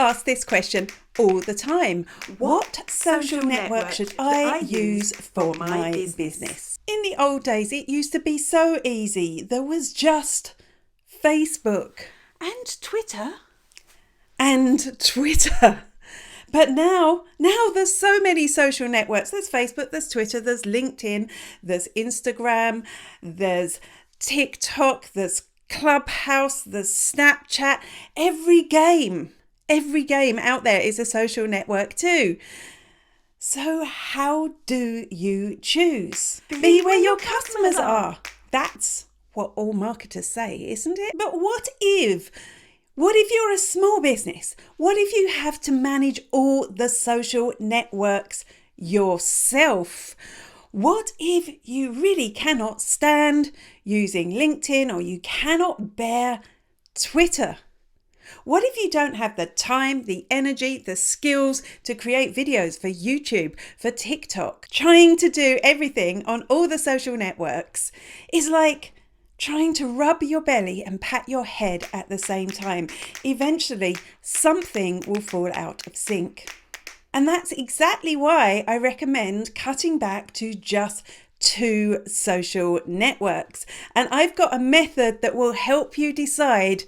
asked this question all the time. What social network should I use for my business? In the old days, it used to be so easy. There was just Facebook. And Twitter. But now there's so many social networks. There's Facebook, there's Twitter, there's LinkedIn, there's Instagram, there's TikTok, there's Clubhouse, there's Snapchat. Every game out there is a social network too. So how do you choose? Be where your customers are. That's what all marketers say, isn't it? But what if you're a small business? What if you have to manage all the social networks yourself? What if you really cannot stand using LinkedIn or you cannot bear Twitter? What if you don't have the time, the energy, the skills to create videos for YouTube, for TikTok? Trying to do everything on all the social networks is like trying to rub your belly and pat your head at the same time. Eventually, something will fall out of sync. And that's exactly why I recommend cutting back to just 2 social networks. And I've got a method that will help you decide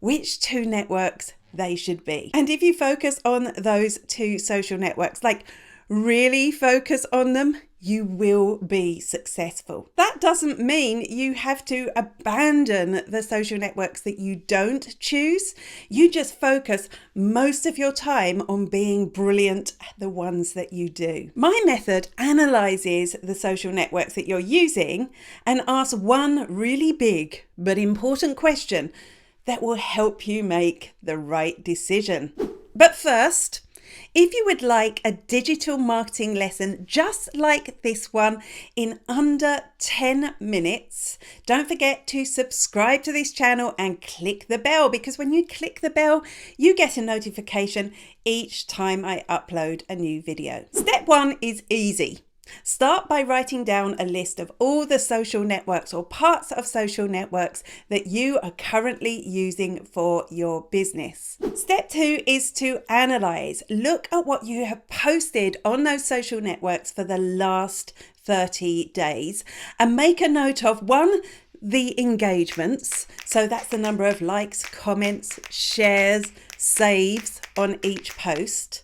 which 2 networks they should be. And if you focus on those 2 social networks, like really focus on them, you will be successful. That doesn't mean you have to abandon the social networks that you don't choose. You just focus most of your time on being brilliant at the ones that you do. My method analyzes the social networks that you're using and asks one really big but important question that will help you make the right decision. But first, if you would like a digital marketing lesson just like this one in under 10 minutes, don't forget to subscribe to this channel and click the bell, because when you click the bell, you get a notification each time I upload a new video. Step 1 is easy. Start by writing down a list of all the social networks or parts of social networks that you are currently using for your business. Step 2 is to analyze. Look at what you have posted on those social networks for the last 30 days and make a note of the engagements. So that's the number of likes, comments, shares, saves on each post.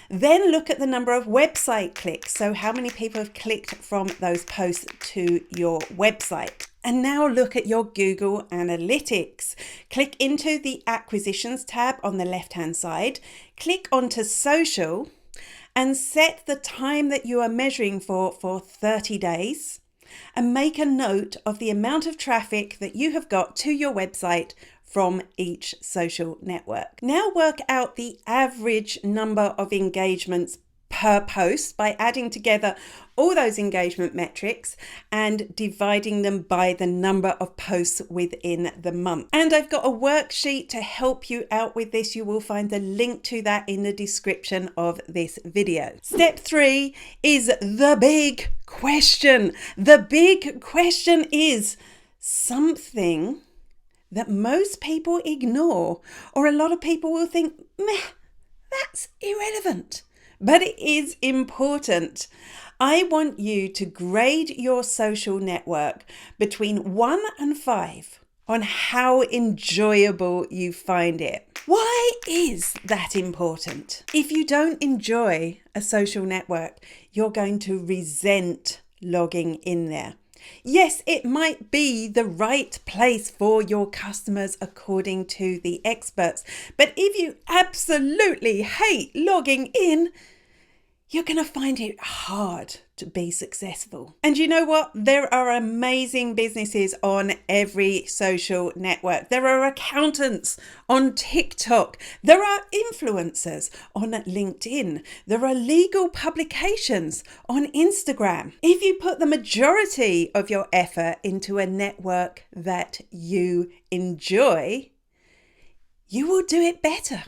Then look at the number of website clicks. So how many people have clicked from those posts to your website? And now look at your Google Analytics. Click into the Acquisitions tab on the left-hand side. Click onto Social and set the time that you are measuring for 30 days. And make a note of the amount of traffic that you have got to your website from each social network. Now work out the average number of engagements per post by adding together all those engagement metrics and dividing them by the number of posts within the month. And I've got a worksheet to help you out with this. You will find the link to that in the description of this video. Step 3 is the big question. The big question is something that most people ignore, or a lot of people will think, meh, that's irrelevant. But it is important. I want you to grade your social network between 1 and 5 on how enjoyable you find it. Why is that important? If you don't enjoy a social network, you're going to resent logging in there. Yes, it might be the right place for your customers according to the experts, but if you absolutely hate logging in, you're going to find it hard to be successful. And you know what? There are amazing businesses on every social network. There are accountants on TikTok. There are influencers on LinkedIn. There are legal publications on Instagram. If you put the majority of your effort into a network that you enjoy, you will do it better.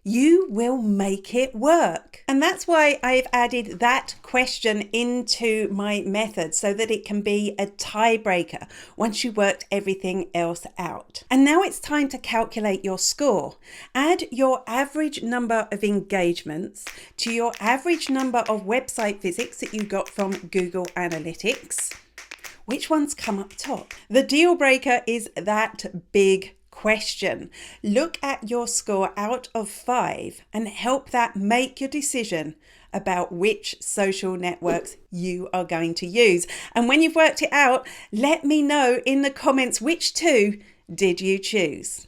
you will make it work. And that's why I've added that question into my method so that it can be a tiebreaker once you worked everything else out. And now it's time to calculate your score. Add your average number of engagements to your average number of website visits that you got from Google Analytics. Which ones come up top? The deal breaker is that big question. Look at your score out of 5 and help that make your decision about which social networks you are going to use. And when you've worked it out, let me know in the comments which 2 did you choose.